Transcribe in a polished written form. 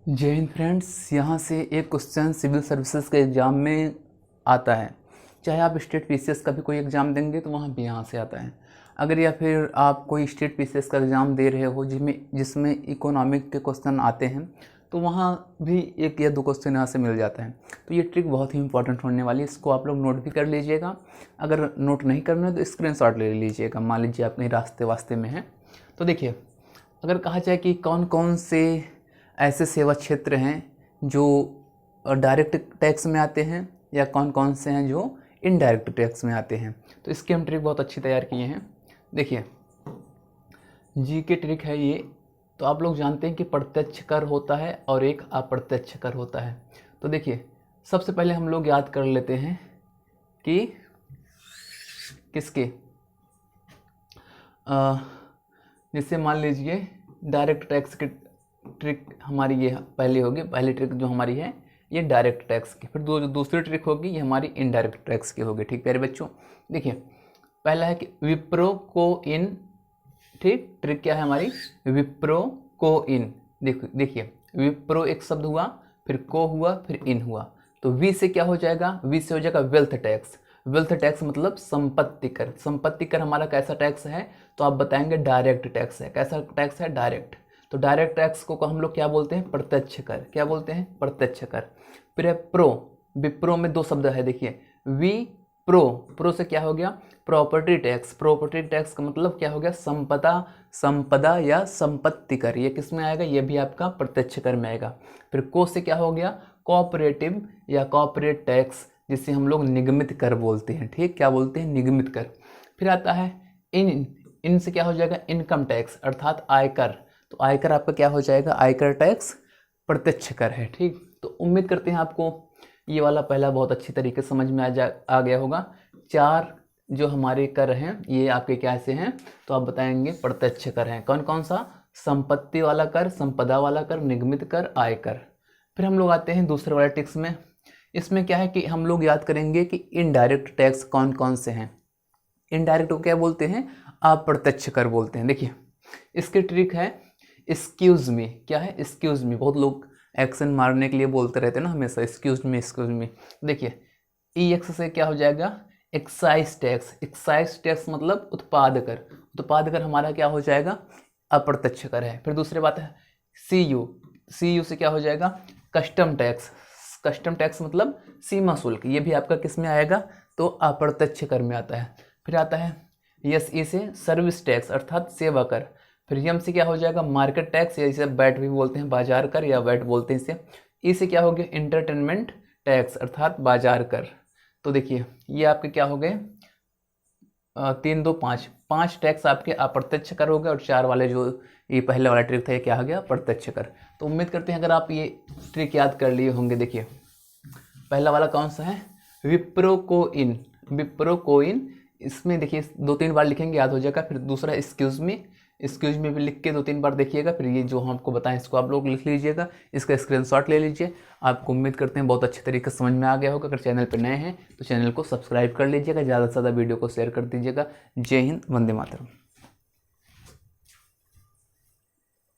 जय हिंद फ्रेंड्स। यहाँ से एक क्वेश्चन सिविल सर्विसेज के एग्ज़ाम में आता है। चाहे आप स्टेट पीसीएस का भी कोई एग्ज़ाम देंगे तो वहाँ भी यहाँ से आता है। अगर या फिर आप कोई स्टेट पीसीएस का एग्ज़ाम दे रहे हो जिसमें इकोनॉमिक के क्वेश्चन आते हैं तो वहाँ भी एक या दो क्वेश्चन यहाँ से मिल जाता है। तो ये ट्रिक बहुत ही इंपॉर्टेंट होने वाली है, इसको आप लोग नोट भी कर लीजिएगा। अगर नोट नहीं करना है तो स्क्रीनशॉट ले लीजिएगा। मान लीजिए आप कहीं रास्ते वास्ते में हैं तो देखिए, अगर कहा जाए कि कौन कौन से ऐसे सेवा क्षेत्र हैं जो डायरेक्ट टैक्स में आते हैं या कौन कौन से हैं जो इनडायरेक्ट टैक्स में आते हैं, तो इसकी हम ट्रिक बहुत अच्छी तैयार किए हैं। देखिए, जी के ट्रिक है ये। तो आप लोग जानते हैं कि प्रत्यक्ष कर होता है और एक अप्रत्यक्ष कर होता है। तो देखिए, सबसे पहले हम लोग याद कर लेते हैं कि किसके जैसे मान लीजिए डायरेक्ट टैक्स की ट्रिक हमारी ये पहली होगी। पहली ट्रिक जो हमारी है ये डायरेक्ट टैक्स की, फिर दूसरी ट्रिक होगी ये हमारी इनडायरेक्ट टैक्स की होगी। ठीक प्यारे बच्चों, देखिए पहला है कि विप्रो को इन। ठीक, ट्रिक क्या है हमारी? विप्रो को इन। देखिए, विप्रो एक शब्द हुआ, फिर को हुआ, फिर इन हुआ, तो वी से क्या हो जाएगा? वी से हो जाएगा वेल्थ टैक्स। वेल्थ टैक्स मतलब संपत्ति कर। संपत्ति कर हमारा कैसा टैक्स है? तो आप बताएंगे डायरेक्ट टैक्स है। कैसा टैक्स है? डायरेक्ट। तो डायरेक्ट टैक्स को हम लोग क्या बोलते हैं? प्रत्यक्ष कर। क्या बोलते हैं? प्रत्यक्ष कर। फिर है प्रो। विप्रो में दो शब्द है, देखिए वी प्रो। प्रो से क्या हो गया? Property tax. प्रॉपर्टी टैक्स का मतलब क्या हो गया? संपदा या संपत्ति कर। ये किस में आएगा? ये भी आपका प्रत्यक्ष कर में आएगा। फिर को से क्या हो गया? कोऑपरेटिव या कॉर्पोरेट टैक्स, जिसे हम लोग निगमित कर बोलते हैं। ठीक, क्या बोलते हैं? निगमित कर। फिर आता है इन से क्या हो जाएगा? इनकम टैक्स अर्थात आयकर। तो आयकर आपका क्या हो जाएगा? आयकर टैक्स प्रत्यक्ष कर है। ठीक, तो उम्मीद करते हैं आपको ये वाला पहला बहुत अच्छी तरीके से समझ में आ गया होगा। चार जो हमारे कर हैं ये आपके क्या से हैं? तो आप बताएंगे प्रत्यक्ष कर हैं। कौन कौन सा? संपत्ति वाला कर, संपदा वाला कर, निगमित कर, आयकर। फिर हम लोग आते हैं दूसरे वाले टिक्स में। इसमें क्या है कि हम लोग याद करेंगे कि इनडायरेक्ट टैक्स कौन कौन से हैं। इनडायरेक्ट को क्या बोलते हैं? अप्रत्यक्ष कर बोलते हैं। देखिए, इसकी ट्रिक है एक्सक्यूज मी। क्या है? Excuse me. बहुत लोग एक्शन मारने के लिए बोलते रहते हैं ना हमेशा, एक्सक्यूज मी एक्सक्यूज मी। देखिए, ई एक्स से क्या हो जाएगा? Excise tax. एक्साइज टैक्स मतलब उत्पाद कर। उत्पाद कर हमारा क्या हो जाएगा? अप्रत्यक्ष कर है। फिर दूसरी बात है सी यू। सी यू से क्या हो जाएगा? Custom tax. कस्टम टैक्स मतलब सीमा शुल्क। ये भी आपका किस में आएगा? तो अप्रत्यक्ष कर में आता है। फिर आता है यस ई से सर्विस टैक्स अर्थात सेवा कर। फिर यम से क्या हो जाएगा? मार्केट टैक्स, या इसे बैट भी बोलते हैं, बाजार कर या बैट बोलते हैं इसे। ई से क्या हो गया? इंटरटेनमेंट टैक्स अर्थात बाजार कर। तो देखिए, ये आपके क्या हो गए? 3 2 5 5 टैक्स आपके अप्रत्यक्ष कर हो गए, और 4 वाले जो ये पहले वाला ट्रिक था ये क्या हो गया? प्रत्यक्ष कर। तो उम्मीद करते हैं अगर आप ये ट्रिक याद कर लिए होंगे। देखिए, पहला वाला कौन सा है? विप्रो को इन। विप्रो को इन, इसमें देखिए 2-3 बार लिखेंगे, याद हो जाएगा। फिर दूसरा एक्सक्यूज मी। एक्सक्यूज मी भी लिख के 2-3 बार देखिएगा। फिर ये जो हमको बताएं इसको आप लोग लिख लीजिएगा, इसका स्क्रीनशॉट ले लीजिए। आपको उम्मीद करते हैं बहुत अच्छे तरीके से समझ में आ गया होगा। अगर चैनल पर नए हैं तो चैनल को सब्सक्राइब कर लीजिएगा, ज़्यादा से ज़्यादा वीडियो को शेयर कर दीजिएगा। जय हिंद, वंदे मातरम।